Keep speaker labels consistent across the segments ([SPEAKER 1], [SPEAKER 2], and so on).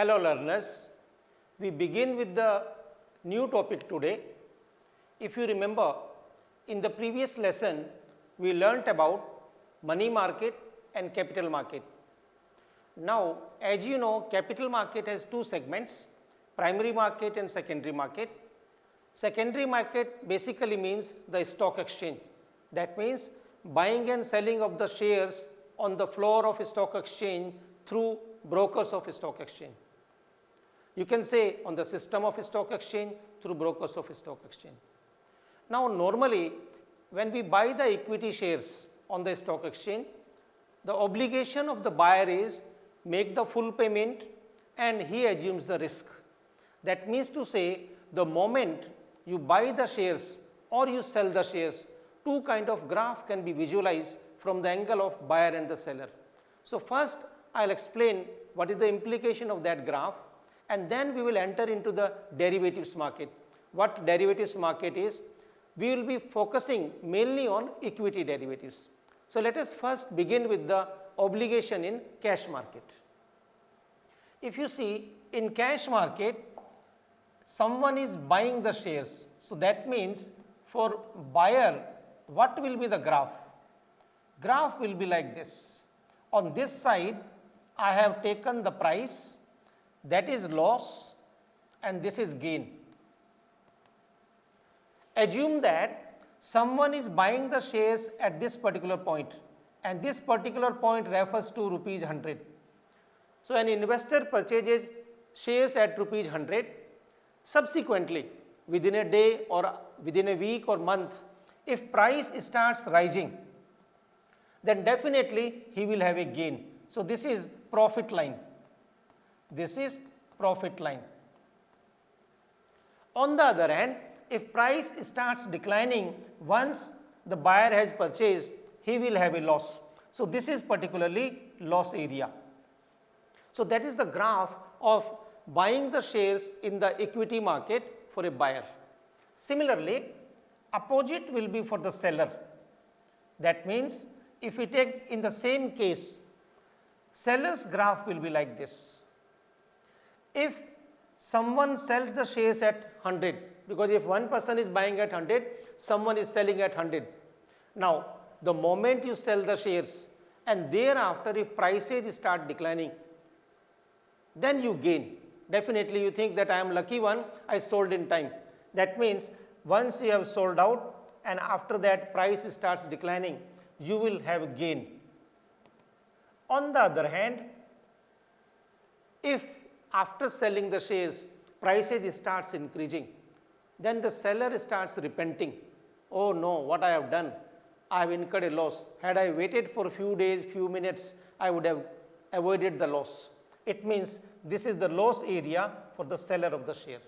[SPEAKER 1] Hello learners, we begin with the new topic today. If you remember, in the previous lesson we learnt about money market and capital market. Now as you know, capital market has two segments, primary market and secondary market. Secondary market basically means the stock exchange. That means buying and selling of the shares on the floor of a stock exchange through brokers of a stock exchange. You can say on the system of a stock exchange through brokers of a stock exchange. Now normally when we buy the equity shares on the stock exchange, the obligation of the buyer is make the full payment and he assumes the risk. That means to say, the moment you buy the shares or you sell the shares, two kind of graph can be visualized from the angle of buyer and the seller. So first I will explain what is the implication of that graph, and then we will enter into the derivatives market. What derivatives market is? We will be focusing mainly on equity derivatives. So let us first begin with the obligation in cash market. If you see, in cash market, someone is buying the shares. So that means for buyer, what will be the graph? Graph will be like this. On this side, I have taken the price, that is loss, and this is gain. Assume that someone is buying the shares at this particular point, and this particular point refers to rupees 100. So an investor purchases shares at rupees 100. Subsequently, within a day or within a week or month, if price starts rising, then definitely he will have a gain. So this is profit line. This is profit line. On the other hand, if price starts declining once the buyer has purchased, he will have a loss. So this is particularly loss area. So that is the graph of buying the shares in the equity market for a buyer. Similarly, opposite will be for the seller. That means if we take in the same case, seller's graph will be like this. If someone sells the shares at 100, because if one person is buying at 100, someone is selling at 100. Now, the moment you sell the shares and thereafter if prices start declining, then you gain. Definitely you think that I am lucky one, I sold in time. That means once you have sold out and after that price starts declining, you will have a gain. On the other hand, if after selling the shares, prices starts increasing, then the seller starts repenting. Oh no, what I have done? I have incurred a loss. Had I waited for a few days, few minutes, I would have avoided the loss. It means this is the loss area for the seller of the share.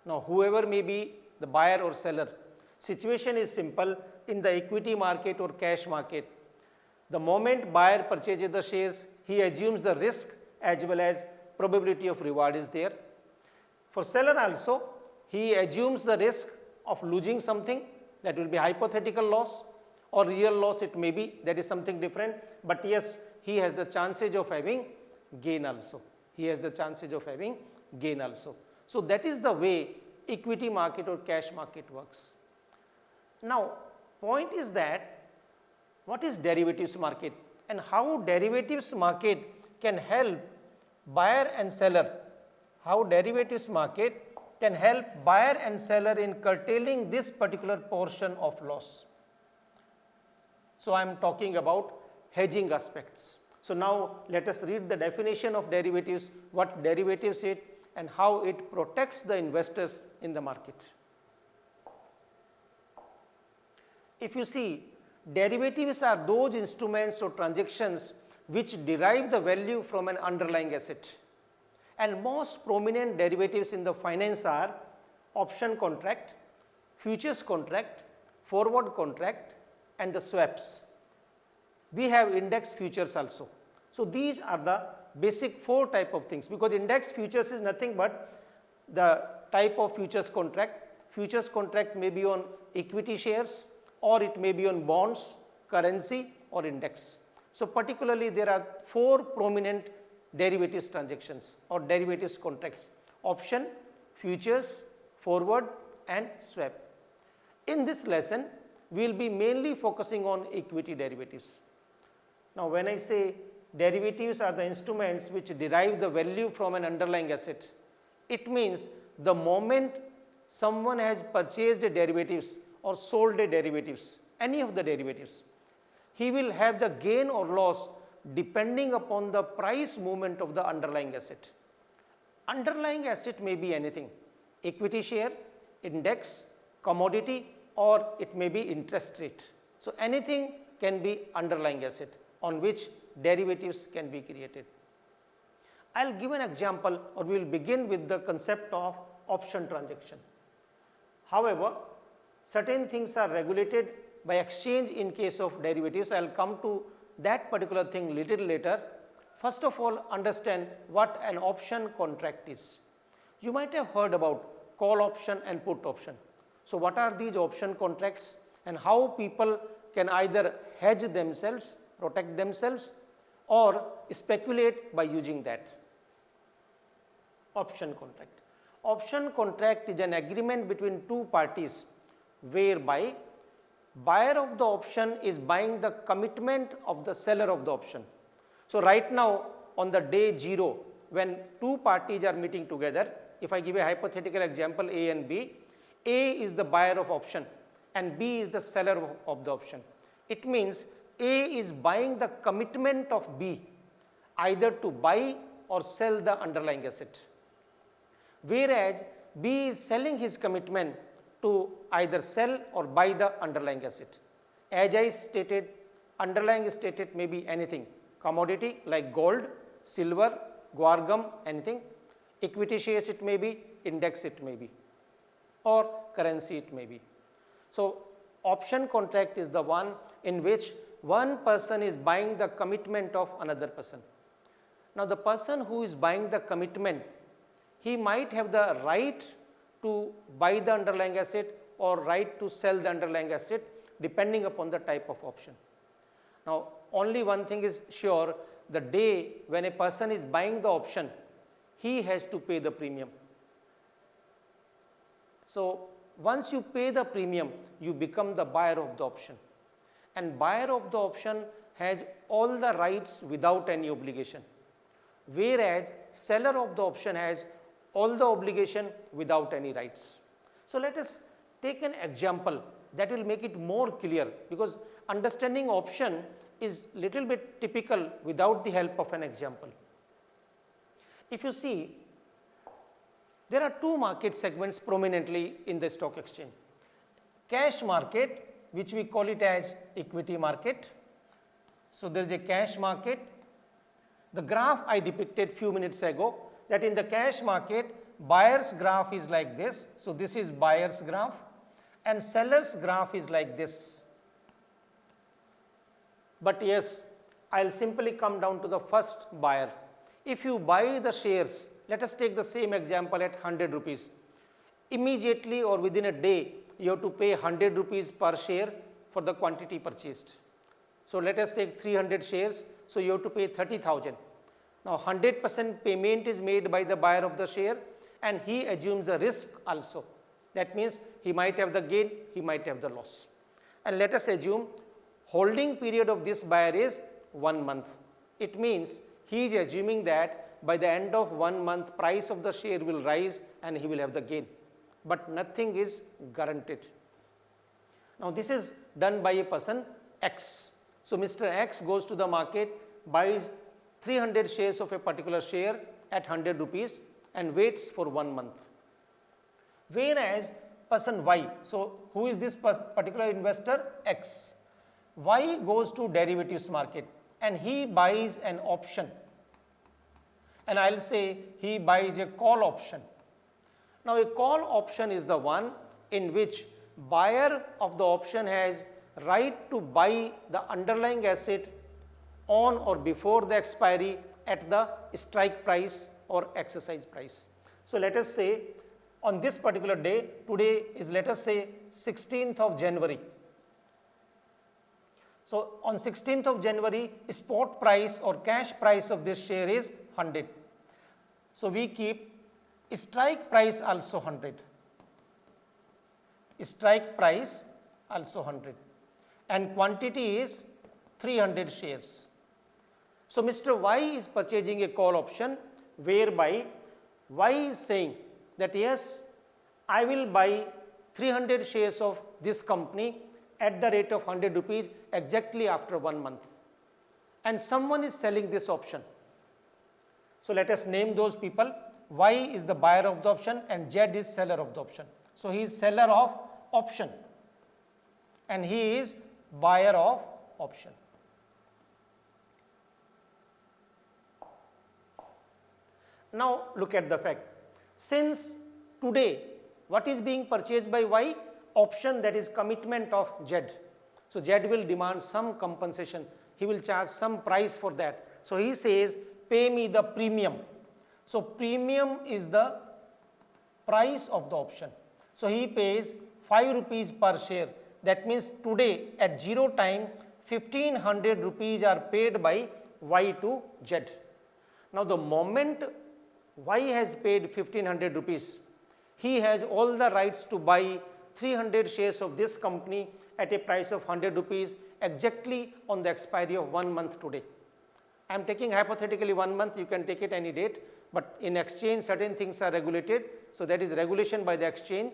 [SPEAKER 1] Now, whoever may be the buyer or seller, situation is simple in the equity market or cash market. The moment buyer purchases the shares, he assumes the risk as well as probability of reward is there. For seller also, he assumes the risk of losing something, that will be hypothetical loss, or real loss it may be, that is something different, but yes, he has the chances of having gain also. He has the chances of having gain also. So that is the way equity market or cash market works. Now, point is that what is derivatives market and how derivatives market can help buyer and seller, how derivatives market can help buyer and seller in curtailing this particular portion of loss. So I am talking about hedging aspects. So now let us read the definition of derivatives, what derivatives is and how it protects the investors in the market. If you see, derivatives are those instruments or transactions which derive the value from an underlying asset. And most prominent derivatives in the finance are option contract, futures contract, forward contract and the swaps. We have index futures also. So these are the basic four type of things, because index futures is nothing but the type of futures contract. Futures contract may be on equity shares or it may be on bonds, currency or index. So particularly there are four prominent derivatives transactions or derivatives contracts: option, futures, forward and swap. In this lesson, we will be mainly focusing on equity derivatives. Now, when I say derivatives are the instruments which derive the value from an underlying asset, it means the moment someone has purchased a derivatives or sold a derivatives, any of the derivatives, he will have the gain or loss depending upon the price movement of the underlying asset. Underlying asset may be anything: equity share, index, commodity, or it may be interest rate. So, anything can be underlying asset on which derivatives can be created. I will give an example, or we will begin with the concept of option transaction. However, certain things are regulated by exchange in case of derivatives. I will come to that particular thing little later. First of all, understand what an option contract is. You might have heard about call option and put option. So, what are these option contracts and how people can either hedge themselves, protect themselves, or speculate by using that? Option contract. Option contract is an agreement between two parties whereby buyer of the option is buying the commitment of the seller of the option. So, right now on the day 0, when two parties are meeting together, if I give a hypothetical example A and B, A is the buyer of option and B is the seller of the option. It means A is buying the commitment of B either to buy or sell the underlying asset, whereas B is selling his commitment to either sell or buy the underlying asset. As I stated, underlying asset may be anything: commodity like gold, silver, guar gum, anything; equity shares it may be, index it may be, or currency it may be. So, option contract is the one in which one person is buying the commitment of another person. Now, the person who is buying the commitment, he might have the right to buy the underlying asset or right to sell the underlying asset depending upon the type of option. Now, only one thing is sure: the day when a person is buying the option, he has to pay the premium. So, once you pay the premium, you become the buyer of the option, and buyer of the option has all the rights without any obligation, whereas seller of the option has all the obligation without any rights. So, let us take an example that will make it more clear, because understanding option is little bit typical without the help of an example. If you see, there are two market segments prominently in the stock exchange: cash market, which we call it as equity market. So, there is a cash market. The graph I depicted few minutes ago, that in the cash market, buyer's graph is like this. So, this is buyer's graph and seller's graph is like this. But yes, I will simply come down to the first buyer. If you buy the shares, let us take the same example at 100 rupees. Immediately or within a day, you have to pay 100 rupees per share for the quantity purchased. So, let us take 300 shares. So, you have to pay 30,000. Now, 100% payment is made by the buyer of the share and he assumes the risk also. That means he might have the gain, he might have the loss. And let us assume holding period of this buyer is 1 month. It means he is assuming that by the end of 1 month, price of the share will rise and he will have the gain, but nothing is guaranteed. Now, this is done by a person X. So, Mr. X goes to the market, buys 300 shares of a particular share at 100 rupees and waits for 1 month. Whereas person Y, so who is this particular investor? X. Y goes to derivatives market and he buys an option, and I will say he buys a call option. Now, a call option is the one in which buyer of the option has right to buy the underlying asset on or before the expiry at the strike price or exercise price. So, let us say on this particular day, today is, let us say, 16th of January. So, on 16th of January, spot price or cash price of this share is 100. So, we keep strike price also 100, strike price also 100, and quantity is 300 shares. So, Mr. Y is purchasing a call option whereby Y is saying that yes, I will buy 300 shares of this company at the rate of 100 rupees exactly after 1 month, and someone is selling this option. So, let us name those people. Y is the buyer of the option and Z is seller of the option. So, he is seller of option and he is buyer of option. Now, look at the fact, since today what is being purchased by Y? Option, that is commitment of Z. So, Z will demand some compensation, he will charge some price for that. So, he says pay me the premium. So, premium is the price of the option. So, he pays 5 rupees per share. That means today at 0 time 1500 rupees are paid by Y to Z. Now, the moment Y has paid 1500 rupees, he has all the rights to buy 300 shares of this company at a price of 100 rupees exactly on the expiry of 1 month today. I am taking hypothetically 1 month, you can take it any date, but in exchange certain things are regulated. So, that is regulation by the exchange,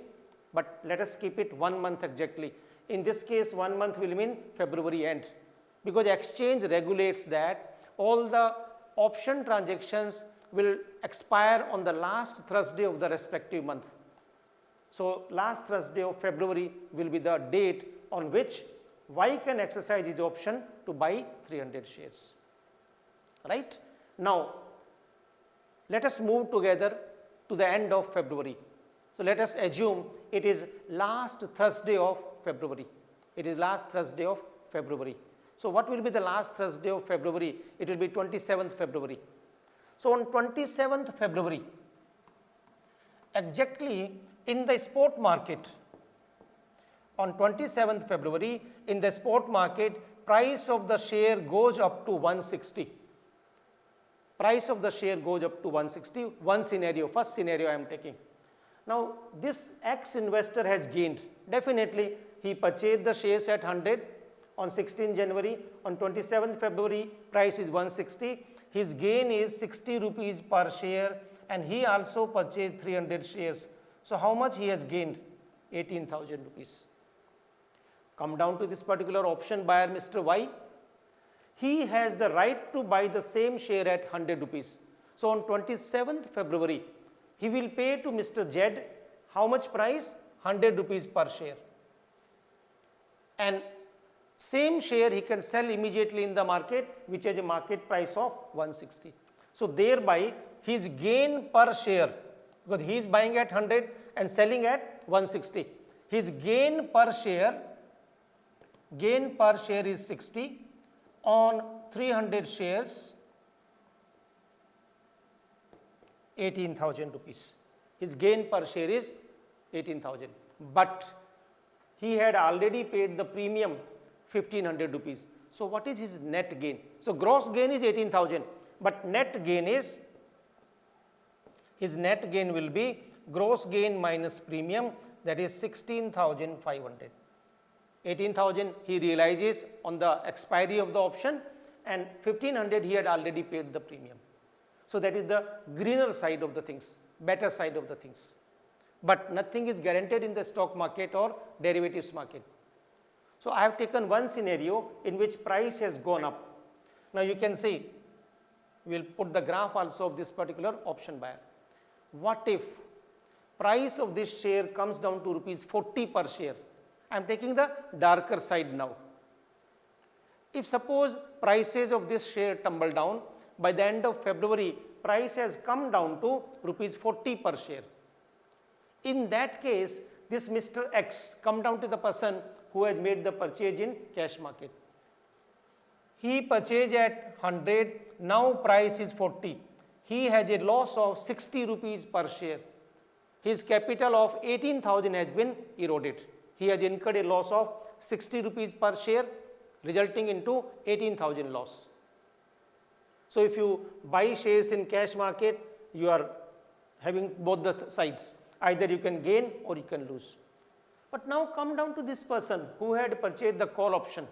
[SPEAKER 1] but let us keep it 1 month exactly. In this case 1 month will mean February end, because exchange regulates that all the option transactions will expire on the last Thursday of the respective month. So, last Thursday of February will be the date on which Y can exercise his option to buy 300 shares, right. Now, let us move together to the end of February. So, let us assume it is last Thursday of February, it is last Thursday of February. So, what will be the last Thursday of February? It will be 27th February. So, on 27th February, exactly in the spot market, on 27th February in the spot market, price of the share goes up to 160. Price of the share goes up to 160, one scenario, first scenario I am taking. Now, this X investor has gained, definitely he purchased the shares at 100 on 16 January, on 27th February price is 160, his gain is 60 rupees per share and he also purchased 300 shares. So, how much he has gained? 18,000 rupees. Come down to this particular option buyer Mr. Y, he has the right to buy the same share at 100 rupees. So, on 27th February, he will pay to Mr. Z how much price? 100 rupees per share, and same share he can sell immediately in the market, which has a market price of 160. So, thereby his gain per share, because he is buying at 100 and selling at 160, his gain per share is 60 on 300 shares, 18,000 rupees. His gain per share is 18,000, but he had already paid the premium 1500 rupees. So, what is his net gain? So, gross gain is 18,000, but net gain is, his net gain will be gross gain minus premium, that is 16,500. 18,000 he realizes on the expiry of the option and 1500 he had already paid the premium. So, that is the greener side of the things, better side of the things, but nothing is guaranteed in the stock market or derivatives market. So, I have taken one scenario in which price has gone up. Now, you can see, we will put the graph also of this particular option buyer. What if price of this share comes down to rupees 40 per share? I am taking the darker side now. If suppose prices of this share tumble down, by the end of February, price has come down to rupees 40 per share. In that case, this Mr. X come down to the person who has made the purchase in cash market. He purchased at 100, now price is 40. He has a loss of 60 rupees per share. His capital of 18,000 has been eroded. He has incurred a loss of 60 rupees per share, resulting into 18,000 loss. So, if you buy shares in cash market, you are having both the sides, either you can gain or you can lose. But now come down to this person who had purchased the call option.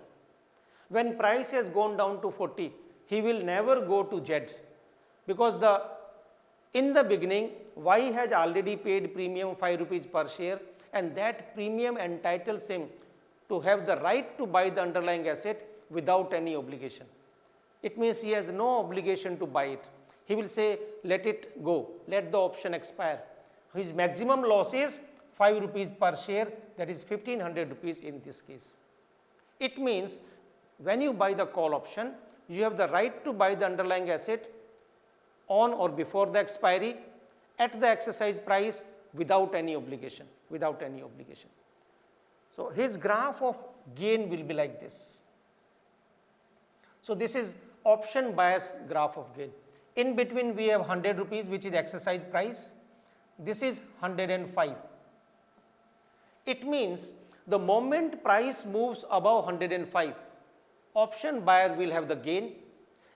[SPEAKER 1] When price has gone down to 40, he will never go to Z, because in the beginning Y has already paid premium 5 rupees per share, and that premium entitles him to have the right to buy the underlying asset without any obligation. It means he has no obligation to buy it. He will say, let it go, let the option expire. His maximum loss is 5 rupees per share, that is 1500 rupees in this case. It means when you buy the call option, you have the right to buy the underlying asset on or before the expiry at the exercise price without any obligation, So, his graph of gain will be like this. So, this is option buyer's graph of gain. In between we have 100 rupees, which is exercise price. This is 105. It means the moment price moves above 105, option buyer will have the gain,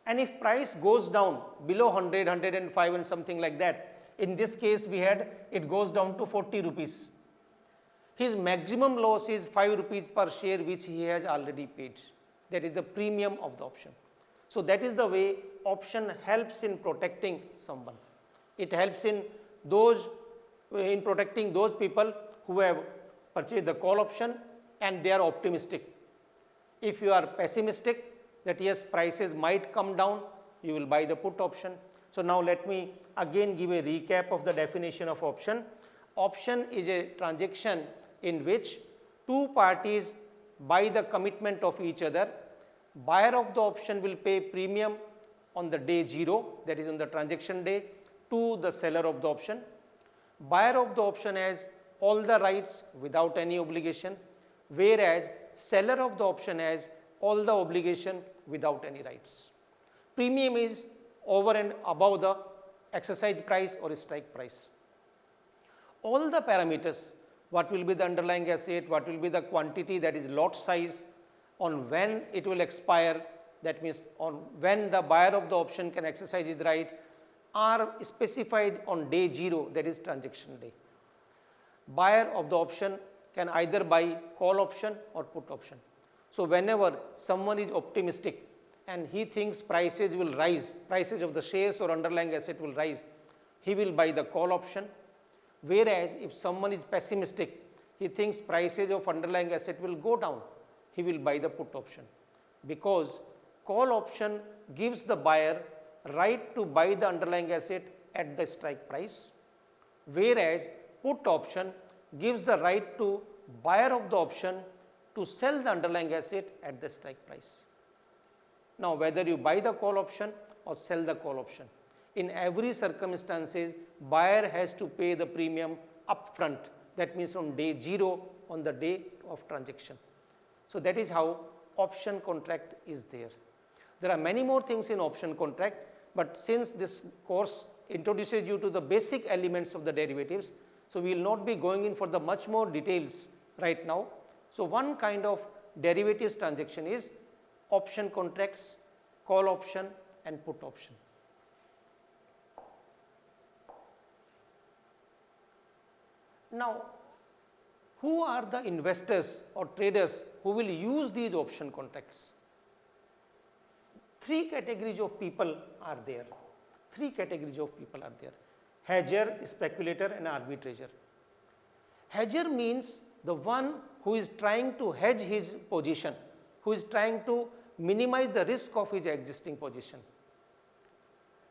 [SPEAKER 1] and if price goes down below 100, 105 and something like that, in this case we had it goes down to 40 rupees. His maximum loss is 5 rupees per share, which he has already paid. That is the premium of the option. So, that is the way option helps in protecting someone. It helps in protecting those people who have purchased the call option and they are optimistic. If you are pessimistic that yes, prices might come down, you will buy the put option. So, now let me again give a recap of the definition of option. Option is a transaction in which two parties buy the commitment of each other. Buyer of the option will pay premium on the day 0, that is on the transaction day, to the seller of the option. Buyer of the option has all the rights without any obligation, whereas seller of the option has all the obligation without any rights. Premium is over and above the exercise price or strike price. All the parameters, what will be the underlying asset, what will be the quantity, that is lot size, on when it will expire, that means on when the buyer of the option can exercise his right, are specified on day 0, that is transaction day. Buyer of the option can either buy call option or put option. So, whenever someone is optimistic and he thinks prices will rise, prices of the shares or underlying asset will rise, he will buy the call option. Whereas, if someone is pessimistic, he thinks prices of underlying asset will go down, he will buy the put option, because call option gives the buyer right to buy the underlying asset at the strike price, whereas put option gives the right to buyer of the option to sell the underlying asset at the strike price. Now, whether you buy the call option or sell the call option, in every circumstances buyer has to pay the premium upfront, that means on day 0, on the day of transaction. So, that is how option contract is there. There are many more things in option contract, but since this course introduces you to the basic elements of the derivatives, so we will not be going in for the much more details right now. So, one kind of derivatives transaction is option contracts, call option and put option. Now, who are the investors or traders who will use these option contracts? Three categories of people are there. Hedger, speculator and arbitrator. Hedger means the one who is trying to hedge his position, who is trying to minimize the risk of his existing position.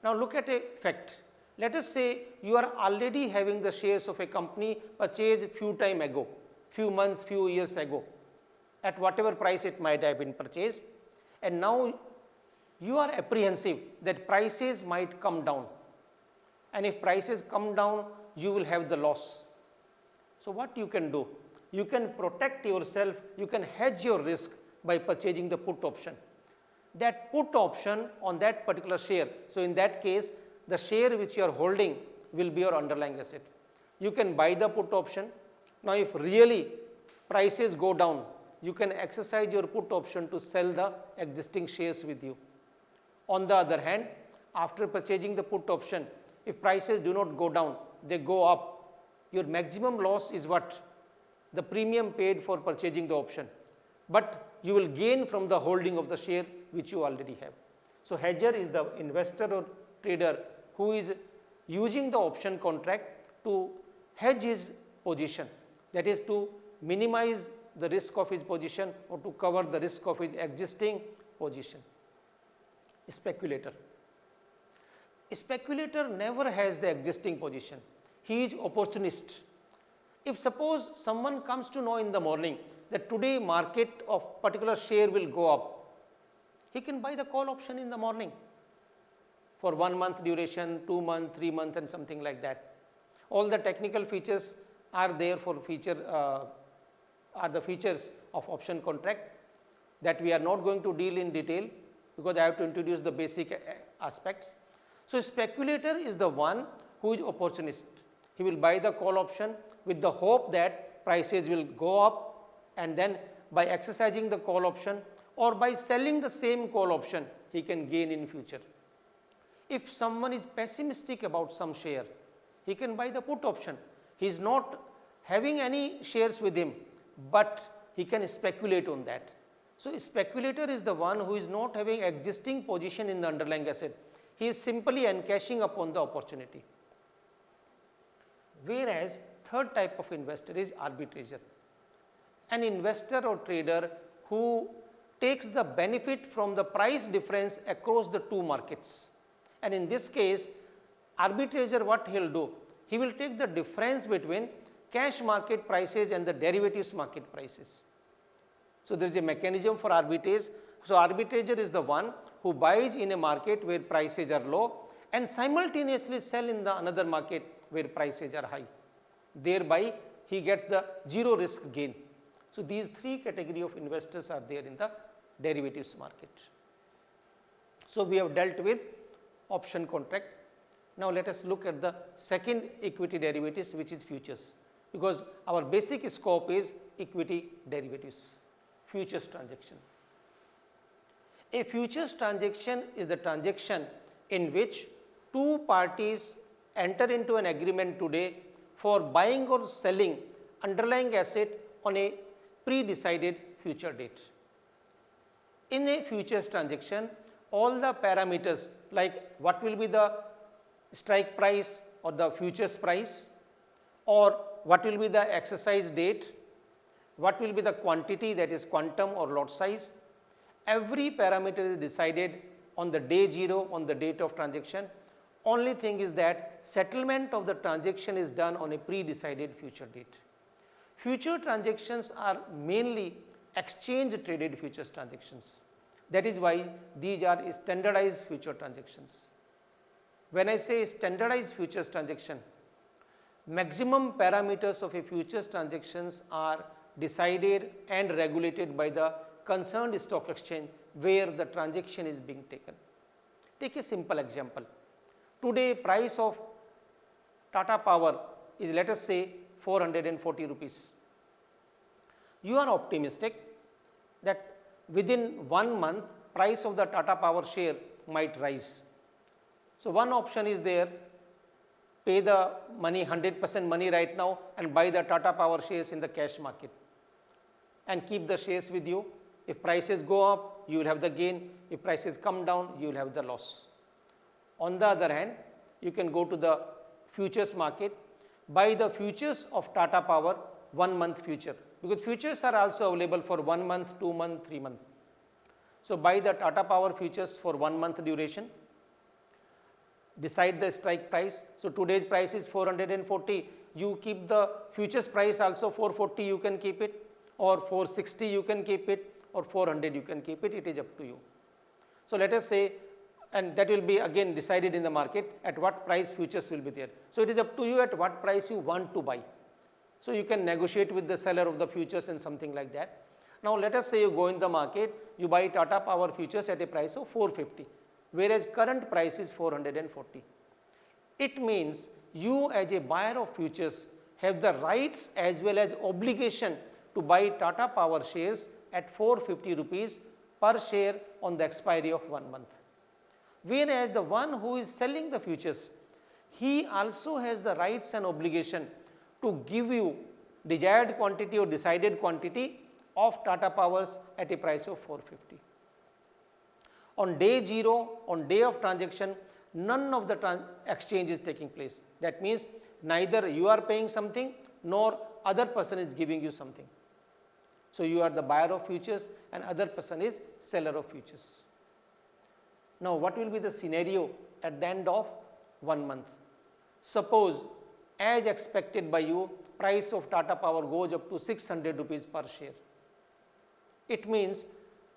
[SPEAKER 1] Now, look at a fact. Let us say you are already having the shares of a company purchased few months, few years ago, at whatever price it might have been purchased, and now you are apprehensive that prices might come down, and if prices come down, you will have the loss. So, what you can do? You can protect yourself, you can hedge your risk by purchasing the put option. That put option on that particular share, so in that case, the share which you are holding will be your underlying asset. You can buy the put option. Now, if really prices go down, you can exercise your put option to sell the existing shares with you. On the other hand, after purchasing the put option, if prices do not go down, they go up, your maximum loss is what? The premium paid for purchasing the option, but you will gain from the holding of the share which you already have. So, hedger is the investor or trader who is using the option contract to hedge his position, that is to minimize the risk of his position or to cover the risk of his existing position. Speculator. Speculator never has the existing position, he is opportunist. If suppose someone comes to know in the morning that today market of particular share will go up, he can buy the call option in the morning for 1 month duration, 2 month, 3 month and something like that. All the technical features are there for are the features of option contract that we are not going to deal in detail, because I have to introduce the basic aspects. So, speculator is the one who is opportunist. He will buy the call option with the hope that prices will go up, and then by exercising the call option or by selling the same call option, he can gain in future. If someone is pessimistic about some share, he can buy the put option. He is not having any shares with him, but he can speculate on that. So, speculator is the one who is not having existing position in the underlying asset. He is simply encashing upon the opportunity. Whereas, third type of investor is arbitrager, an investor or trader who takes the benefit from the price difference across the two markets. And in this case, arbitrager, what he will do? He will take the difference between cash market prices and the derivatives market prices. So, there is a mechanism for arbitrage. So, arbitrager is the one who buys in a market where prices are low and simultaneously sell in the another market where prices are high. Thereby, he gets the zero risk gain. So, these three category of investors are there in the derivatives market. So, we have dealt with option contract. Now, let us look at the second equity derivatives, which is futures, because our basic scope is equity derivatives, futures transaction. A futures transaction is the transaction in which two parties enter into an agreement today for buying or selling underlying asset on a pre-decided future date. In a futures transaction, all the parameters like what will be the strike price or the futures price, or what will be the exercise date, what will be the quantity, that is quantum or lot size, every parameter is decided on the day 0 on the date of transaction. Only thing is that settlement of the transaction is done on a pre-decided future date. Future transactions are mainly exchange traded futures transactions. That is why these are standardized future transactions. When I say standardized futures transaction, maximum parameters of a futures transactions are decided and regulated by the concerned stock exchange where the transaction is being taken. Take a simple example. Today price of Tata Power is, let us say, 440 rupees. You are optimistic that within 1 month price of the Tata Power share might rise. So, one option is there, pay the money 100% money right now and buy the Tata Power shares in the cash market and keep the shares with you. If prices go up, you will have the gain. If prices come down, you will have the loss. On the other hand, you can go to the futures market, buy the futures of Tata Power 1 month future, because futures are also available for 1 month, 2 month, 3 month. So, buy the Tata Power futures for 1 month duration, decide the strike price. So, today's price is 440, you keep the futures price also 440, you can keep it, or 460 you can keep it, or 400 you can keep it, it is up to you. So, let us say, and that will be again decided in the market at what price futures will be there. So, it is up to you at what price you want to buy. So, you can negotiate with the seller of the futures and something like that. Now, let us say you go in the market, you buy Tata Power futures at a price of 450, whereas current price is 440. It means you as a buyer of futures have the rights as well as obligation to buy Tata Power shares at 450 rupees per share on the expiry of 1 month. Whereas the one who is selling the futures, he also has the rights and obligation to give you desired quantity or decided quantity of Tata Powers at a price of 450. On day 0, on day of transaction, none of the exchange is taking place. That means neither you are paying something nor other person is giving you something. So, you are the buyer of futures and other person is seller of futures. Now, what will be the scenario at the end of 1 month? Suppose as expected by you, price of Tata Power goes up to 600 rupees per share. It means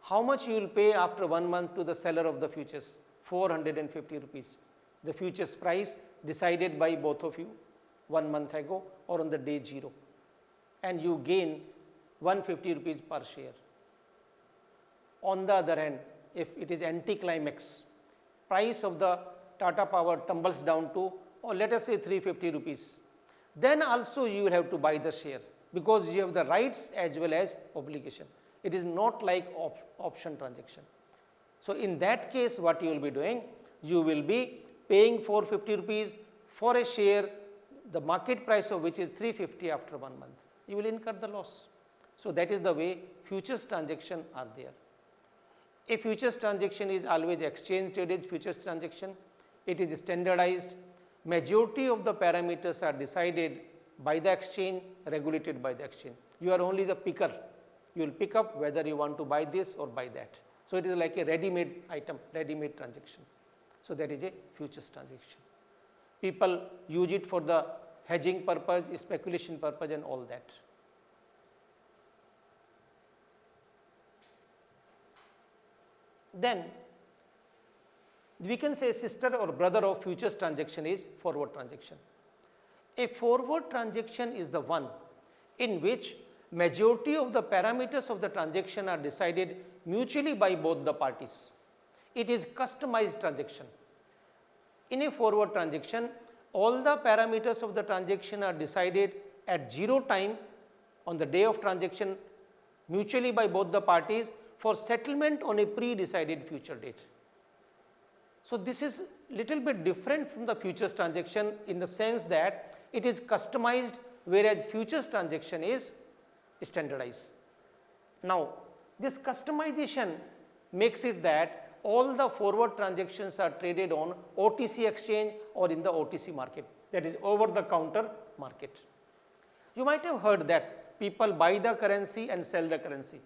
[SPEAKER 1] how much you will pay after 1 month to the seller of the futures? 450 rupees. The futures price decided by both of you 1 month ago or on the day 0, and you gain 150 rupees per share. On the other hand, if it is anticlimax, price of the Tata Power tumbles down to, or let us say 350 rupees, then also you will have to buy the share because you have the rights as well as obligation. It is not like option transaction. So, in that case what you will be doing? You will be paying 450 rupees for a share, the market price of which is 350 after 1 month. You will incur the loss. So, that is the way futures transaction are there. A futures transaction is always exchange traded futures transaction. It is standardized. Majority of the parameters are decided by the exchange, regulated by the exchange. You are only the picker. You will pick up whether you want to buy this or buy that. So, it is like a ready-made item, ready-made transaction. So, that is a futures transaction. People use it for the hedging purpose, speculation purpose and all that. Then we can say sister or brother of futures transaction is forward transaction. A forward transaction is the one in which majority of the parameters of the transaction are decided mutually by both the parties. It is customized transaction. In a forward transaction, all the parameters of the transaction are decided at 0 time on the day of transaction mutually by both the parties for settlement on a pre-decided future date. So, this is little bit different from the futures transaction in the sense that it is customized, whereas futures transaction is standardized. Now, this customization makes it that all the forward transactions are traded on OTC exchange or in the OTC market, that is over the counter market. You might have heard that people buy the currency and sell the currency.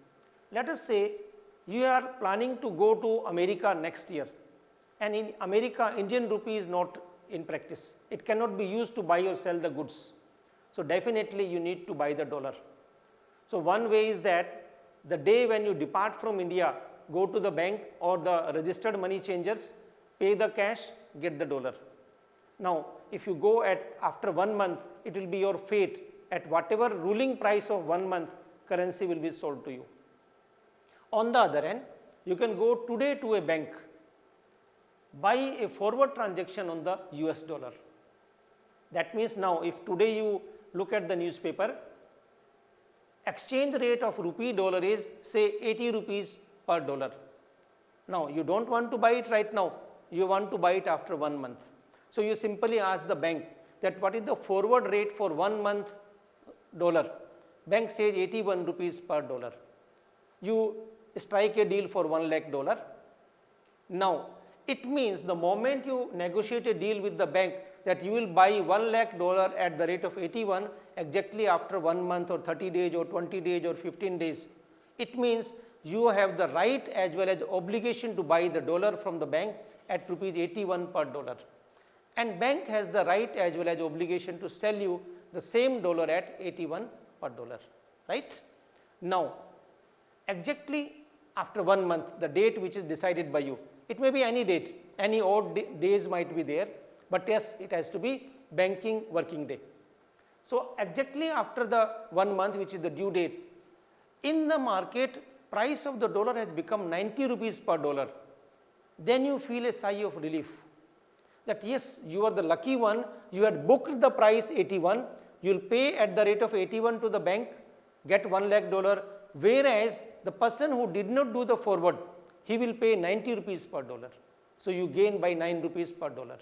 [SPEAKER 1] Let us say you are planning to go to America next year, and in America Indian rupee is not in practice. It cannot be used to buy or sell the goods. So, definitely you need to buy the dollar. So, one way is that the day when you depart from India, go to the bank or the registered money changers, pay the cash, get the dollar. Now, if you go at after 1 month, it will be your fate. At whatever ruling price of 1 month, currency will be sold to you. On the other hand, you can go today to a bank, buy a forward transaction on the US dollar. That means now if today you look at the newspaper, exchange rate of rupee dollar is say 80 rupees per dollar. Now, you do not want to buy it right now, you want to buy it after 1 month. So, you simply ask the bank that what is the forward rate for 1 month dollar. Bank says 81 rupees per dollar. You strike a deal for 1 lakh dollar. Now, it means the moment you negotiate a deal with the bank that you will buy 1 lakh dollar at the rate of 81 exactly after 1 month or 30 days or 20 days or 15 days, it means you have the right as well as obligation to buy the dollar from the bank at rupees 81 per dollar, and bank has the right as well as obligation to sell you the same dollar at 81 per dollar, right. Now, exactly after 1 month, the date which is decided by you, it may be any date, any odd days might be there, but yes, it has to be banking working day. So, exactly after the 1 month which is the due date, in the market price of the dollar has become 90 rupees per dollar, then you feel a sigh of relief that yes, you are the lucky one, you had booked the price 81, you will pay at the rate of 81 to the bank, get 1 lakh dollar, whereas the person who did not do the forward, he will pay 90 rupees per dollar. So you gain by 9 rupees per dollar.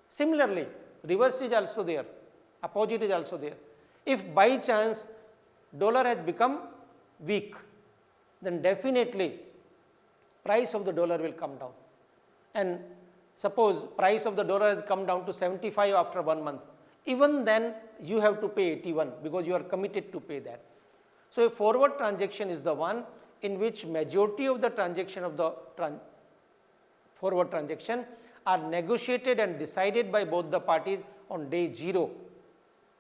[SPEAKER 1] Similarly, reverse is also there, opposite is also there. If by chance dollar has become weak, then definitely price of the dollar will come down. And suppose price of the dollar has come down to 75 after 1 month, even then you have to pay 81 because you are committed to pay that. So a forward transaction is the one in which majority of the transaction of the forward transaction are negotiated and decided by both the parties on day 0,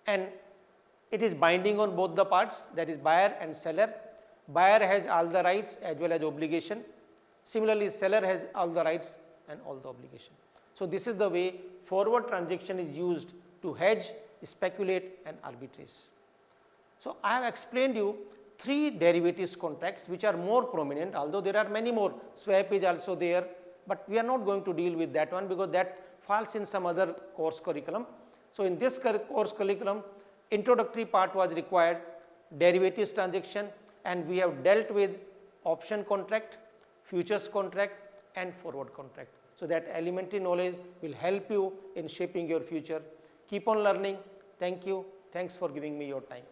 [SPEAKER 1] and it is binding on both the parts, that is buyer and seller. Buyer has all the rights as well as obligation. Similarly, seller has all the rights and all the obligation. So this is the way forward transaction is used to hedge, speculate and arbitrage. So I have explained you 3 derivatives contracts which are more prominent, although there are many more. Swap is also there, but we are not going to deal with that one because that falls in some other course curriculum. So in this course curriculum, introductory part was required, derivatives transaction, and we have dealt with option contract, futures contract and forward contract. So that elementary knowledge will help you in shaping your future. Keep on learning. Thank you. Thanks for giving me your time.